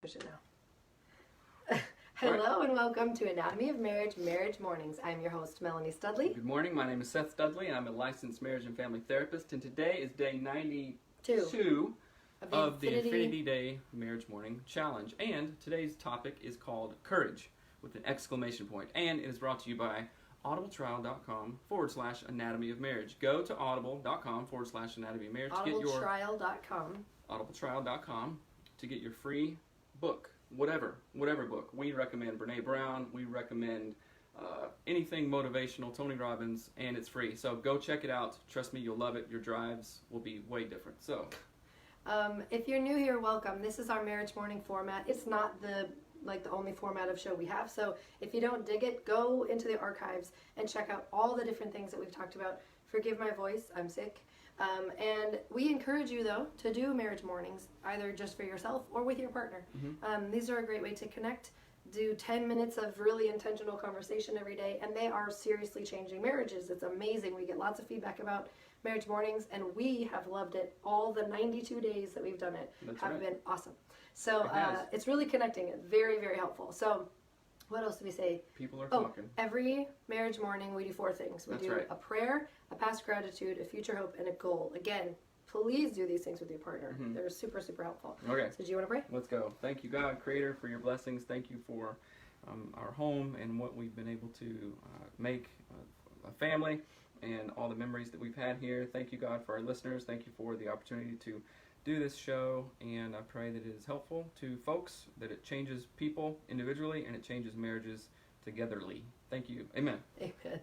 should know. Hello and welcome to Anatomy of Marriage, Marriage Mornings. I'm your host, Melanie Studley. Good morning, my name is Seth Studley. I'm a licensed marriage and family therapist, and today is day 92 of the Infinity Day Marriage Morning Challenge. And today's topic is called Courage, with an exclamation point. And it is brought to you by audibletrial.com/anatomy of marriage. Go to audible.com/anatomy of marriage to get your audibletrial.com to get your free book. Whatever book. We recommend Brene Brown. We recommend anything motivational, Tony Robbins, and it's free. So go check it out. Trust me, you'll love it. Your drives will be way different. So, if you're new here, welcome. This is our Marriage Morning format. It's not the only format of show we have. So if you don't dig it, go into the archives and check out all the different things that we've talked about. Forgive my voice, I'm sick. And we encourage you, though, to do marriage mornings, either just for yourself or with your partner. These are a great way to connect, do 10 minutes of really intentional conversation every day, and they are seriously changing marriages. It's amazing. We get lots of feedback about marriage mornings, and we have loved it. All the 92 days that we've done it have been awesome. So it's really connecting. It's very, very helpful. So what else do we say? People are talking. Every marriage morning we do 4 things. We do a prayer, a past gratitude, a future hope, and a goal. Again, please do these things with your partner. They're super, super helpful. Okay. So do you want to pray? Let's go. Thank you, God, Creator, for your blessings. Thank you for our home and what we've been able to make a family and all the memories that we've had here. Thank you, God, for our listeners. Thank you for the opportunity to do this show, and I pray that it is helpful to folks, that it changes people individually, and it changes marriages togetherly. Thank you. Amen. Amen.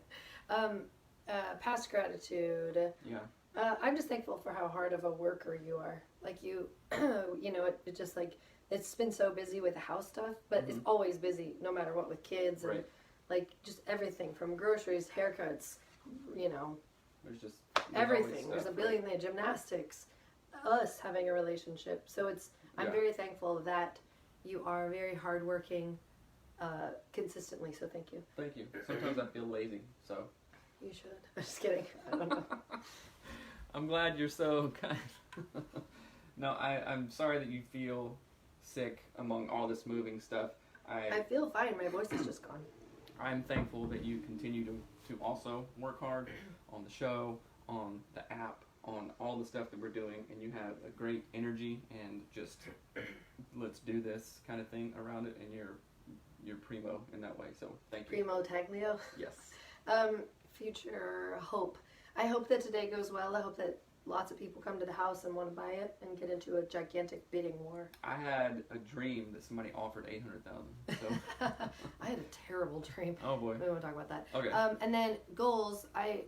Past gratitude. Yeah. I'm just thankful for how hard of a worker you are. Like you, it just it's been so busy with the house stuff, but it's always busy, no matter what, with kids and just everything from groceries, haircuts, There's just everything. There's a billion things, gymnastics, us having a relationship. So I'm very thankful that you are very hardworking consistently. So thank you. Thank you. Sometimes I feel lazy, so. You should. I'm just kidding. I don't know. I'm glad you're so kind. No, I'm sorry that you feel sick among all this moving stuff. I feel fine. My voice is just gone. I'm thankful that you continue to also work hard on the show, on the app, on all the stuff that we're doing, and you have a great energy and just let's do this kind of thing around it, and you're primo in that way. So thank you. Primo Taglio. Yes. Future hope. I hope that today goes well. I hope that lots of people come to the house and want to buy it and get into a gigantic bidding war. I had a dream that somebody offered $800,000. So. I had a terrible dream. Oh boy. We won't talk about that. Okay. And then goals. I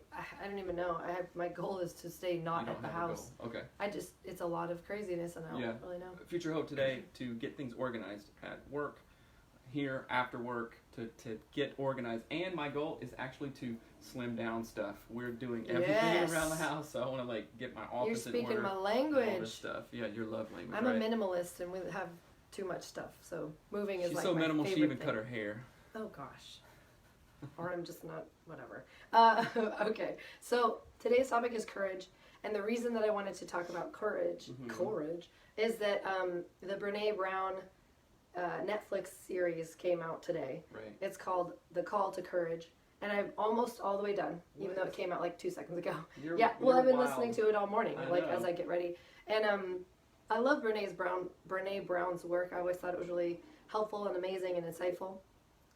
don't even know. My goal is to stay not at the house. Okay. It's a lot of craziness, and I don't really know. Future hope today to get things organized at work, here after work, to get organized. And my goal is actually to slim down stuff. We're doing everything around the house, so I want to get my office in order. You're speaking my language. All this stuff. Yeah, your love language. I'm a minimalist, and we have too much stuff. So moving is She's my so minimal. favorite She even thing. cut her hair. Oh gosh. Or I'm just not, whatever. Okay, so today's topic is courage, and the reason that I wanted to talk about courage, is that the Brene Brown Netflix series came out today. Right. It's called The Call to Courage, and I'm almost all the way done, even though it came out 2 seconds ago. I've been listening to it all morning, as I get ready, and I love Brene Brown's work. I always thought it was really helpful and amazing and insightful.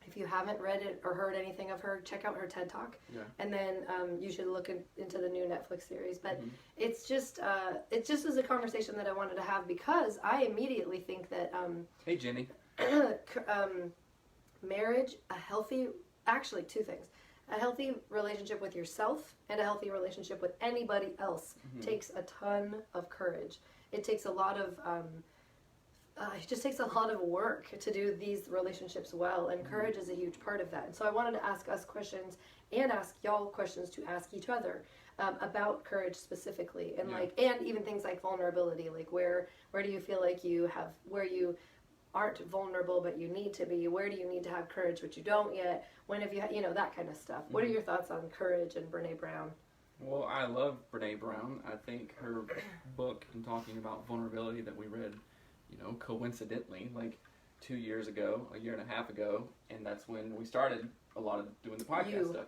If you haven't read it or heard anything of her, check out her TED Talk. Yeah. And then you should look into the new Netflix series. But it's just is a conversation that I wanted to have, because I immediately think that hey Jenny. Marriage, actually 2 things. A healthy relationship with yourself and a healthy relationship with anybody else takes a ton of courage. It takes a lot of it just takes a lot of work to do these relationships well, and courage is a huge part of that. And so I wanted to ask us questions and ask y'all questions to ask each other about courage specifically, and and even things like vulnerability, where do you feel like where you aren't vulnerable but you need to be, where do you need to have courage but you don't yet, when have you that kind of stuff. What are your thoughts on courage and Brene Brown? Well, I love Brene Brown. I think her book and talking about vulnerability that we read coincidentally, like 2 years ago, a year and a half ago, and that's when we started a lot of doing the podcast stuff.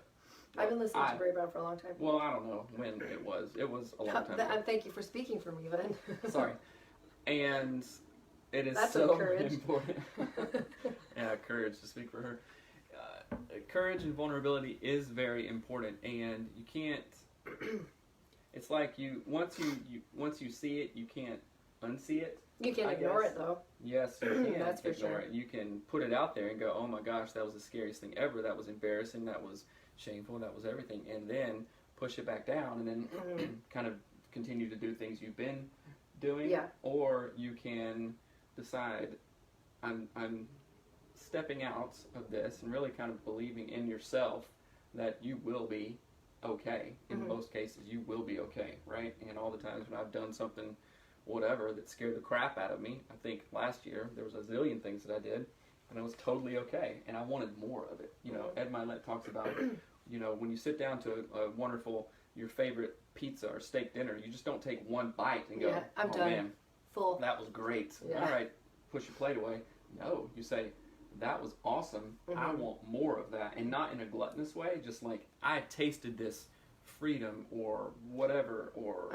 I've been listening to Brave Brown for a long time. Well, I don't know when it was. It was a long time ago. And thank you for speaking for me then. Sorry. And it is That's so courage. important. Yeah, courage to speak for her. Courage and vulnerability is very important, and you can't. It's like once you see it, you can't unsee it. You can't ignore it though. Yes, you can That's for ignore sure. it. You can put it out there and go, "Oh my gosh, that was the scariest thing ever. That was embarrassing. That was shameful. That was everything," and then push it back down, and then kind of continue to do things you've been doing. Yeah. Or you can decide, I'm stepping out of this and really kind of believing in yourself that you will be okay. In most cases, you will be okay, right? And all the times when I've done something, whatever, that scared the crap out of me, I think last year there was a zillion things that I did, and I was totally okay, and I wanted more of it. Ed Milet talks about, when you sit down to a wonderful, your favorite pizza or steak dinner, you just don't take one bite and go, I'm oh done. man, Full. that was great. Yeah. All right, push your plate away. No, you say, that was awesome. I want more of that. And not in a gluttonous way, just like, I tasted this freedom or whatever, or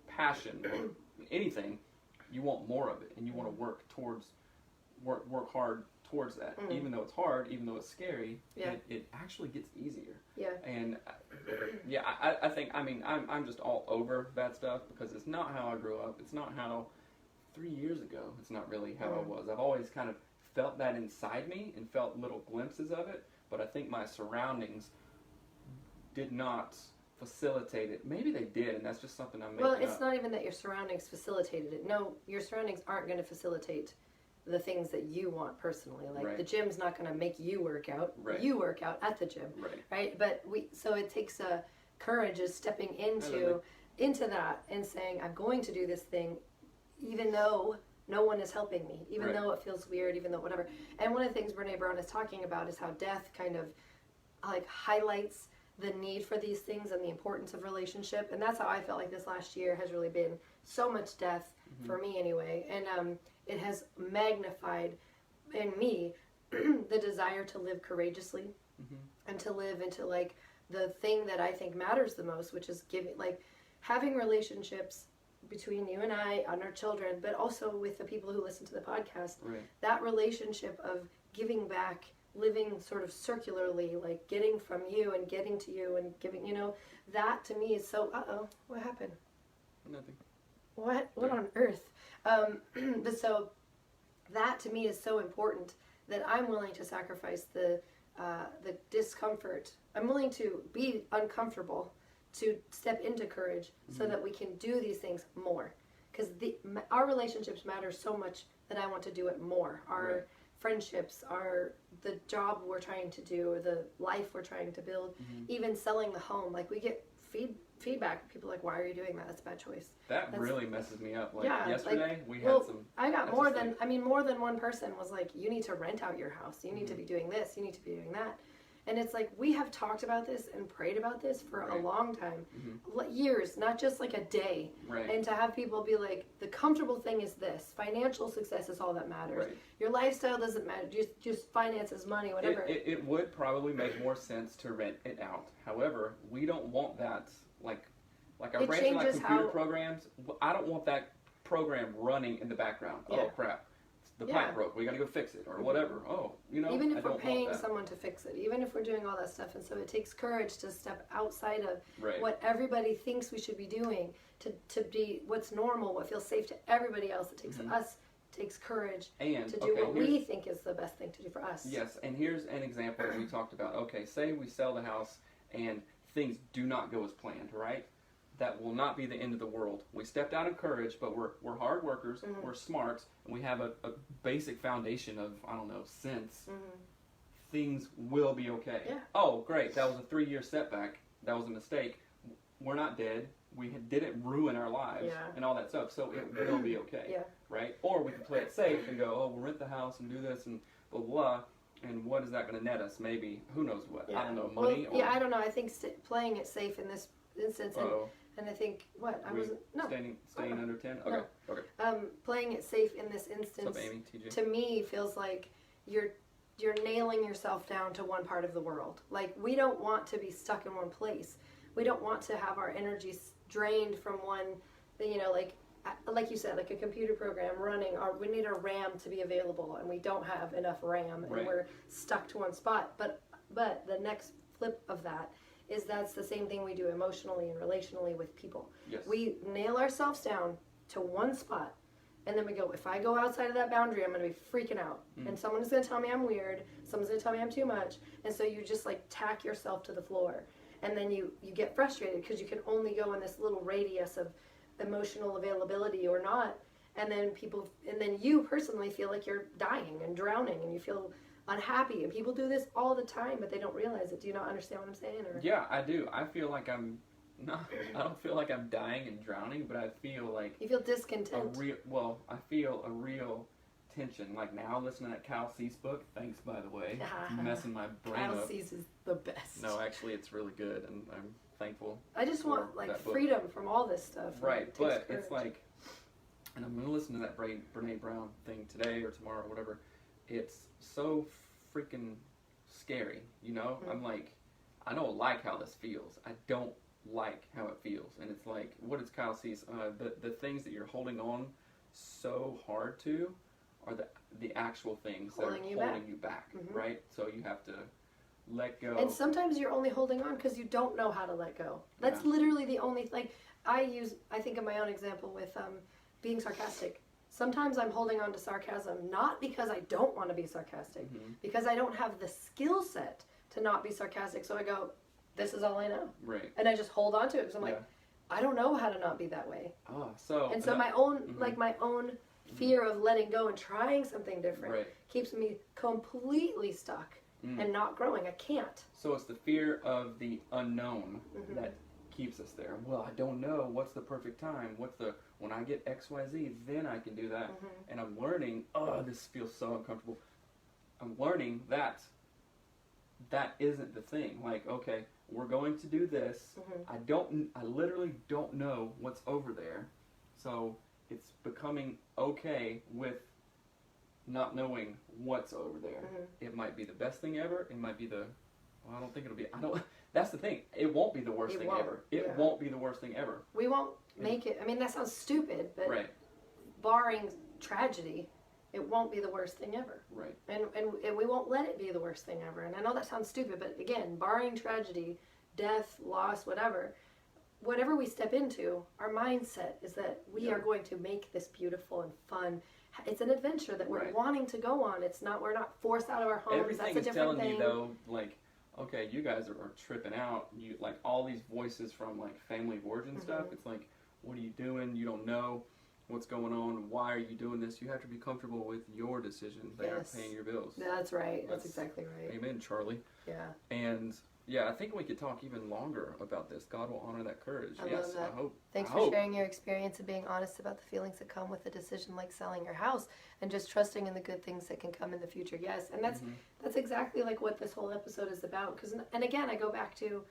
passion or anything. You want more of it, and you want to work hard towards that. Even though it's hard, even though it's scary, it actually gets easier. Yeah. And I think, I'm just all over that stuff, because it's not how I grew up. It's not how 3 years ago, it's not really how I was. I've always kind of felt that inside me and felt little glimpses of it, but I think my surroundings did not facilitate it. Maybe they did, and that's just something I'm making up. Well, it's not even that your surroundings facilitated it. No, your surroundings aren't going to facilitate the things that you want personally. Like the gym's not going to make you work out. Right. You work out at the gym, right? But so it takes courage is stepping into that and saying, I'm going to do this thing, even though no one is helping me, even though it feels weird, even though whatever. And one of the things Brene Brown is talking about is how death kind of like highlights the need for these things and the importance of relationship. And that's how I felt like this last year has really been so much death for me anyway. And it has magnified in me the desire to live courageously and to live into like the thing that I think matters the most, which is having relationships between you and I and our children, but also with the people who listen to the podcast. That relationship of giving back, living sort of circularly, like getting from you and getting to you and giving, that to me is so, what happened? Nothing. What on earth? But so that to me is so important that I'm willing to sacrifice the discomfort. I'm willing to be uncomfortable to step into courage so that we can do these things more. Because our relationships matter so much that I want to do it more. Our friendships, the job we're trying to do, or the life we're trying to build, even selling the home. Like we get feedback. People are like, why are you doing that? That's a bad choice. That's really messes me up. Like yesterday, we had some. I got more than one person was like, you need to rent out your house. You need to be doing this. You need to be doing that. And it's like, we have talked about this and prayed about this for a long time. Years, not just like a day. And to have people be like, the comfortable thing is this. Financial success is all that matters. Your lifestyle doesn't matter. Just finances, money, whatever. It would probably make more sense to rent it out. However, we don't want that, like our branch like computer programs, I don't want that program running in the background. Oh, crap. The pipe broke. We got to go fix it or whatever. Even if we're paying someone to fix it, even if we're doing all that stuff, and so it takes courage to step outside of what everybody thinks we should be doing to be what's normal, what feels safe to everybody else. It takes courage to do what we think is the best thing to do for us. Yes, and here's an example that we talked about. Okay, say we sell the house and things do not go as planned, right? That will not be the end of the world. We stepped out in courage, but we're hard workers, we're smarts, and we have a basic foundation of, sense. Things will be okay. Oh, great, that was a 3-year setback. That was a mistake. We're not dead. We didn't ruin our lives and all that stuff, so it will be okay, right? Or we can play it safe and go, we'll rent the house and do this and blah, blah, blah. And what is that going to net us? Maybe, who knows what? I don't know, money? I don't know. I think playing it safe in this instance, And I think, what? I We wasn't, no. Staying under 10? Okay. No. Okay. Playing it safe in this instance, What's up, Amy? TJ? to me, feels like you're nailing yourself down to one part of the world. Like, we don't want to be stuck in one place. We don't want to have our energy drained from one, you know, like you said, like a computer program running. We need our RAM to be available, and we don't have enough RAM, and Right. we're stuck to one spot. But the next flip of that is that's the same thing we do emotionally and relationally with people. Yes. We nail ourselves down to one spot, and then we go, if I go outside of that boundary, I'm going to be freaking out. And someone's going to tell me I'm weird. Someone's going to tell me I'm too much. And so you just like tack yourself to the floor. And then you get frustrated because you can only go in this little radius of emotional availability or not. And then you personally feel like you're dying and drowning, and you feel unhappy. And people do this all the time, but they don't realize it. Do you not understand what I'm saying? Or? Yeah, I do. I feel like I don't feel like I'm dying and drowning, but I feel like You feel discontent. I feel a real tension. Like now, listening to that Kyle Cease book. Thanks, by the way. It's messing my brain Kyle up. Cease is the best. No, actually, it's really good, and I'm thankful. I just want for like that book. freedom from all this stuff. Right, It takes but courage. it's like, and I'm gonna listen to that Brene Brown thing today or tomorrow or whatever. It's so freaking scary, you know. I'm like, I don't like how this feels. I don't like how it feels, and it's like, what is Kyle Cease? The things that you're holding on so hard to are the actual things Holding that you are back. holding you back, Mhm. right? So you have to let go. And sometimes you're only holding on because you don't know how to let go. That's Yeah. literally the only, like, I think of my own example with being sarcastic. Sometimes I'm holding on to sarcasm, not because I don't want to be sarcastic, because I don't have the skill set to not be sarcastic. So I go, this is all I know. Right. And I just hold on to it because I'm like, Yeah. I don't know how to not be that way. So And so my own fear of letting go and trying something different Right. keeps me completely stuck and not growing. I can't. So it's the fear of the unknown Mm-hmm. that keeps us there. Well, I don't know what's the perfect time. When I get XYZ, then I can do that. Mm-hmm. And I'm learning, this feels so uncomfortable. I'm learning that isn't the thing. Like, okay, we're going to do this. Mm-hmm. I literally don't know what's over there. So it's becoming okay with not knowing what's over there. Mm-hmm. It might be the best thing ever. It might be I don't think it'll be. That's the thing. It won't be the worst It thing won't, ever. It yeah. won't be the worst thing ever. We won't make it. I mean, that sounds stupid, but Right. barring tragedy, it won't be the worst thing ever. Right. And we won't let it be the worst thing ever. And I know that sounds stupid, but again, barring tragedy, death, loss, whatever we step into, our mindset is that we are going to make this beautiful and fun. It's an adventure that we're Right. wanting to go on. We're not forced out of our homes. Everything That's a is different telling thing. me though, like, okay, you guys are tripping out. You like all these voices from like family of origin stuff. It's like, what are you doing? You don't know what's going on. Why are you doing this? You have to be comfortable with your decisions. They Yes. are paying your bills. That's right. That's That's- exactly right. Amen, Charlie. Yeah. And yeah, I think we could talk even longer about this. God will honor that courage. I yes, love that. I hope. Thanks I for hope. sharing your experience and being honest about the feelings that come with a decision like selling your house and just trusting in the good things that can come in the future. Yes, and that's exactly like what this whole episode is about. And again, I go back to,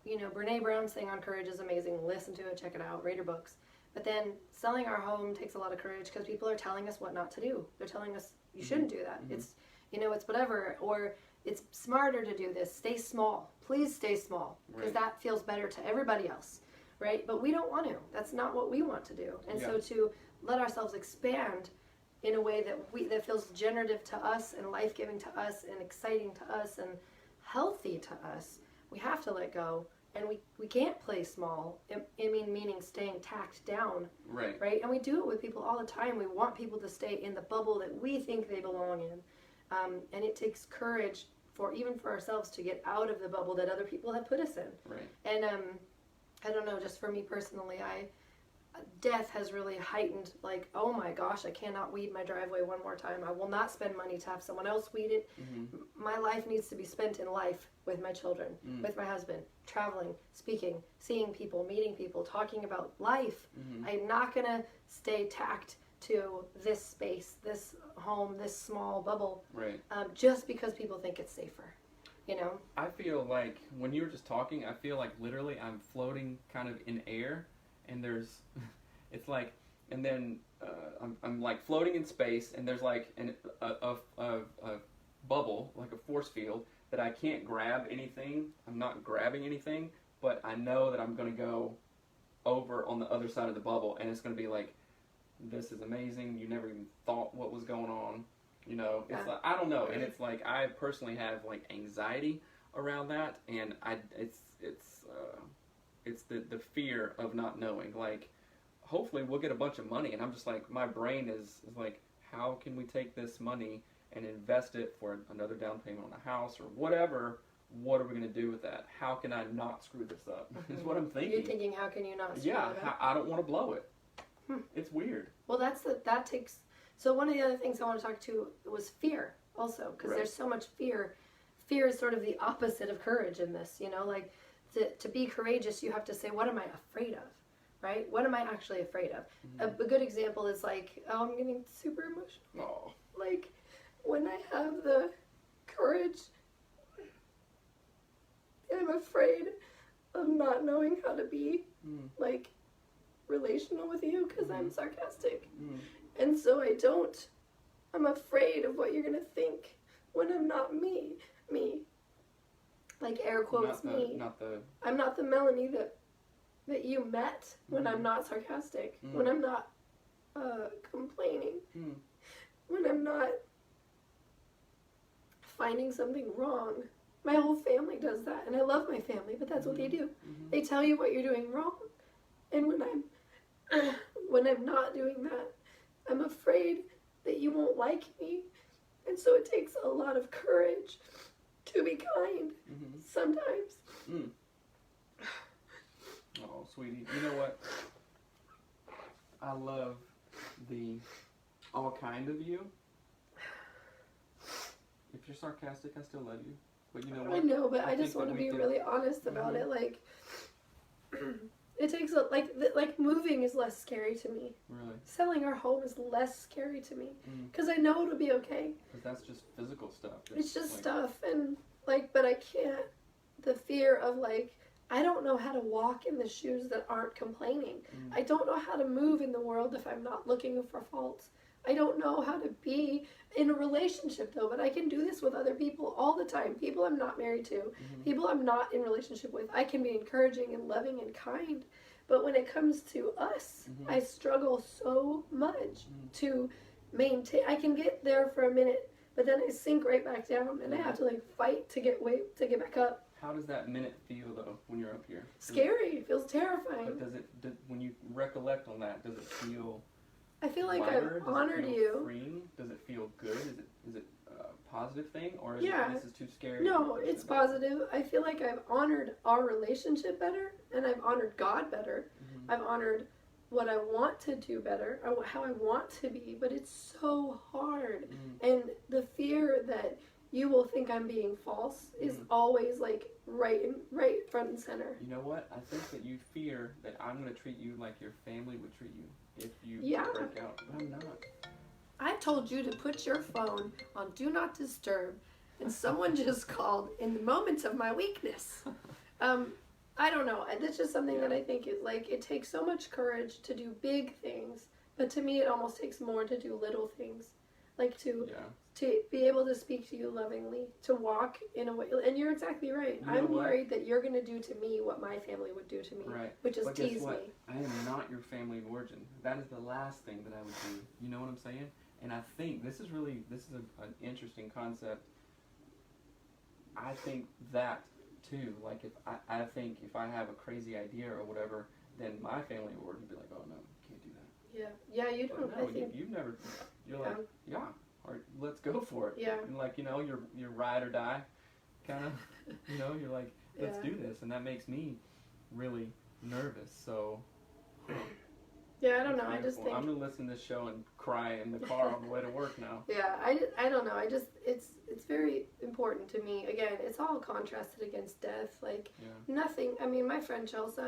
Brene Brown's thing on courage is amazing. Listen to it, check it out, read her books. But then selling our home takes a lot of courage because people are telling us what not to do. They're telling us you shouldn't do that. It's it's whatever, or it's smarter to do this. Stay small. Please stay small because Right. that feels better to everybody else. Right? But we don't want to. That's not what we want to do. And so to let ourselves expand in a way that feels generative to us and life-giving to us and exciting to us and healthy to us, we have to let go. And we can't play small. Meaning staying tacked down. Right. Right? And we do it with people all the time. We want people to stay in the bubble that we think they belong in. And it takes courage even for ourselves to get out of the bubble that other people have put us in. Right. And I don't know, just for me personally, death has really heightened, like, oh my gosh, I cannot weed my driveway one more time. I will not spend money to have someone else weed it. My life needs to be spent in life with my children, with my husband, traveling, speaking, seeing people, meeting people, talking about life. I'm not going to stay tacked to this space, this home, this small bubble, Right. just because people think it's safer. you know. I feel like when you were just talking, I feel like literally I'm floating kind of in air, and there's, it's like, and then I'm like floating in space, and there's like a bubble, like a force field that I can't grab anything. I'm not grabbing anything, but I know that I'm going to go over on the other side of the bubble, and it's going to be like, this is amazing. You never even thought what was going on. You know, it's like, I don't know, and it's like I personally have like anxiety around that, and it's the fear of not knowing. Like, hopefully we'll get a bunch of money, and I'm just like, my brain is like, how can we take this money and invest it for another down payment on a house or whatever? What are we going to do with that? How can I not screw this up? Is what I'm thinking. You're thinking, how can you not screw Yeah, it up? I don't want to blow it. It's weird. Well, that takes. So one of the other things I want to talk to was fear also, because Right. there's so much fear. Fear is sort of the opposite of courage in this, you know, like to be courageous, you have to say, what am I afraid of, right? What am I actually afraid of? Mm-hmm. A good example is like, oh, I'm getting super emotional. Oh. Like when I have the courage, I'm afraid of not knowing how to be like relational with you because I'm sarcastic. And so I'm afraid of what you're going to think when I'm not me. Like air quotes me. I'm not the Melanie that you met when I'm not sarcastic, when I'm not complaining, when I'm not finding something wrong. My whole family does that, and I love my family, but that's what they do. They tell you what you're doing wrong, and when I'm not doing that, I'm afraid that you won't like me, and so it takes a lot of courage to be kind sometimes. Oh, sweetie, you know what? I love the all kind of you. If you're sarcastic, I still love you. But you know what? I know, but I just think want to that we be do- really honest about it. Like, it takes like moving is less scary to me. Really? Selling our home is less scary to me Mm. because I know it'll be okay. Because that's just physical stuff. It's just like, stuff, and like, but I can't. The fear of like, I don't know how to walk in the shoes that aren't complaining. I don't know how to move in the world if I'm not looking for faults. I don't know how to be in a relationship though, but I can do this with other people all the time. People I'm not married to, people I'm not in relationship with. I can be encouraging and loving and kind. But when it comes to us, I struggle so much to maintain. I can get there for a minute, but then I sink right back down, and I have to like fight to get back up. How does that minute feel though when you're up here? Scary. It feels terrifying. But when you recollect on that, does it feel I feel like lighter? I've honored Does it feel you. freeing? Does it feel good? Is it a positive thing, or is Yeah. it, this is too scary? No, it's positive. I feel like I've honored our relationship better, and I've honored God better. I've honored what I want to do better, or how I want to be, but it's so hard. And the fear that you will think I'm being false is always like right front and center. You know what? I think that you fear that I'm going to treat you like your family would treat you if you break out. But I'm not. I told you to put your phone on Do Not Disturb, and someone just called in the moments of my weakness. I don't know. That's just something that I think is like, it takes so much courage to do big things, but to me it almost takes more to do little things. Like to be able to speak to you lovingly, to walk in a way, and you're exactly right. You know I'm what? worried that you're going to do to me what my family would do to me, Right. which is But guess tease what? me. I am not your family of origin. That is the last thing that I would do. You know what I'm saying? And I think this is an interesting concept. I think that too. Like I think if I have a crazy idea or whatever, then my family of origin would be like, oh no, you can't do that. Yeah, you don't. But no, I think. you've never. You're like, yeah, or let's go for it. Yeah. And like, you know, you're ride or die, kind of. You know, you're like, let's do this, and that makes me really nervous. So. Yeah, I don't know. I just think. I'm gonna listen to this show and cry in the car on the way to work now. Yeah, I don't know. It's very important to me. Again, it's all contrasted against death. Like nothing. I mean, my friend Chelsea,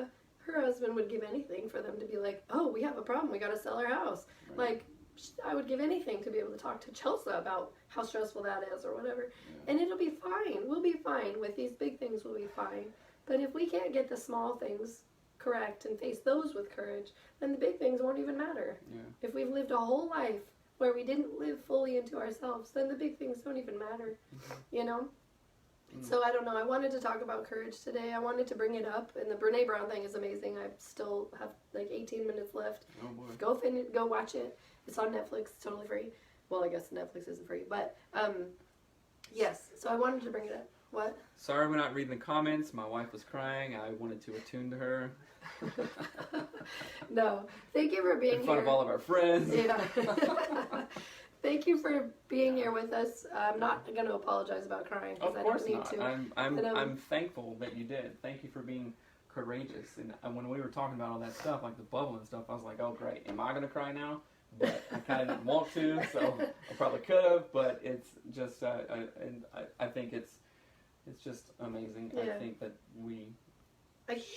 her husband would give anything for them to be like, oh, we have a problem. We got to sell our house. Right. Like I would give anything to be able to talk to Chelsea about how stressful that is or whatever. Yeah. And it'll be fine. We'll be fine. With these big things, we'll be fine. But if we can't get the small things correct and face those with courage, then the big things won't even matter. Yeah. If we've lived a whole life where we didn't live fully into ourselves, then the big things don't even matter, you know? So I don't know. I wanted to talk about courage today. I wanted to bring it up, and the Brene Brown thing is amazing. I still have like 18 minutes left. Oh boy. Go watch it. It's on Netflix. It's totally free. Well, I guess Netflix isn't free, but yes. So I wanted to bring it up. What? Sorry we're not reading the comments. My wife was crying. I wanted to attune to her. No. Thank you for being here. In front of all of our friends. Yeah. Thank you for being here with us. I'm not going to apologize about crying because I don't need not. to. I'm thankful that you did. Thank you for being courageous. And when we were talking about all that stuff, like the bubble and stuff, I was like, oh great, am I going to cry now? But I kind of didn't want to, so I probably could have. But it's just, and I think it's just amazing. Yeah. I think that we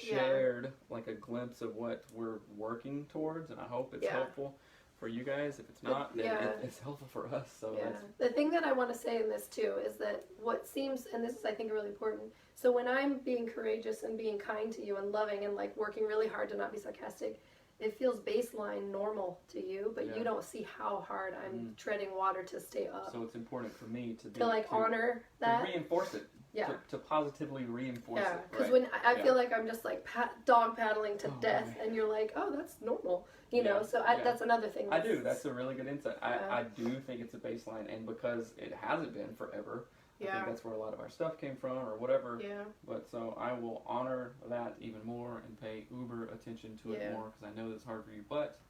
shared like a glimpse of what we're working towards, and I hope it's helpful for you guys. If it's not, then it's helpful for us. So yeah. The thing that I want to say in this too is that what seems, and this is I think really important, so when I'm being courageous and being kind to you and loving and like working really hard to not be sarcastic, it feels baseline normal to you, but you don't see how hard I'm treading water to stay up. So it's important for me to honor that. To reinforce it. Yeah. To positively reinforce it. Yeah, because right? when I feel like I'm just like dog paddling to death, man. and you're like, oh, that's normal, you know. So that's another thing. I do. That's a really good insight. I do think it's a baseline, and because it hasn't been forever, I think that's where a lot of our stuff came from, or whatever. Yeah. But so I will honor that even more and pay uber attention to it more, because I know it's hard for you. But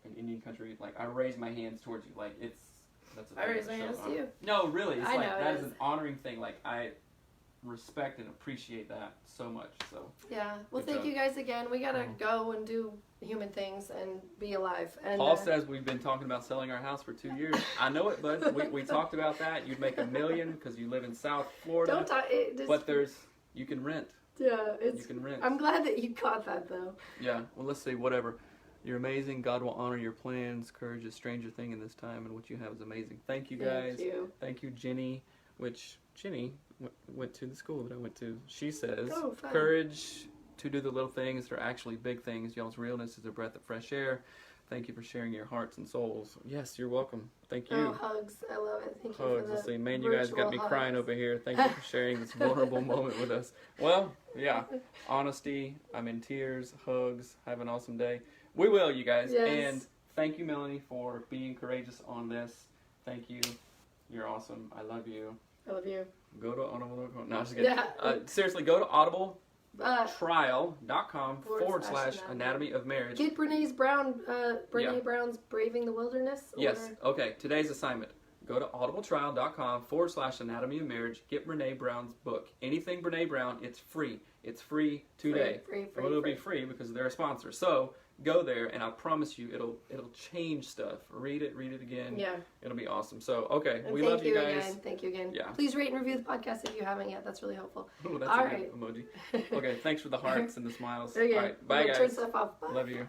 in Indian country, like I raise my hands towards you, like that's a I raise my hands to you. No, really, it's I like know, that is an honoring thing. Like I respect and appreciate that so much. So yeah. Well, thank you guys again. We gotta go and do human things and be alive. And Paul says we've been talking about selling our house for 2 years. I know it, bud. We talked about that. You'd make $1 million because you live in South Florida. Don't talk. But you can rent. Yeah, you can rent. I'm glad that you caught that though. Yeah. Well, let's see. Whatever. You're amazing. God will honor your plans. Courage is a stranger thing in this time, and what you have is amazing. Thank you, guys. Thank you, Jenny. Which Jenny went to the school that I went to. She says, fun. courage to do the little things that are actually big things. Y'all's realness is a breath of fresh air. Thank you for sharing your hearts and souls. Yes, you're welcome. Thank you. Oh, hugs. I love it. Thank you hugs. for the Let's see. Man, you guys got me hugs. crying over here. Thank you for sharing this vulnerable moment with us. Well, yeah. Honesty. I'm in tears. Hugs. Have an awesome day. We will, you guys. Yes. And thank you, Melanie, for being courageous on this. Thank you. You're awesome. I love you. I love you. Go to audible.com. No, just kidding. Yeah. Seriously, go to audibletrial.com/anatomy of marriage. Get Brene Brown's Braving the Wilderness. Yes. Okay. Today's assignment. Go to audibletrial.com/anatomy of marriage. Get Brene Brown's book. Anything Brene Brown, it's free. It's free today. Free. Well, it'll be free because they're a sponsor. So go there, and I promise you, it'll change stuff. Read it again. Yeah. It'll be awesome. So okay, and we love you guys. Again. Thank you again. Yeah. Please rate and review the podcast if you haven't yet. That's really helpful. Oh, that's All a right. good emoji. Okay, thanks for the hearts and the smiles. Okay. All right, bye guys. Turn stuff off. Bye. Love you.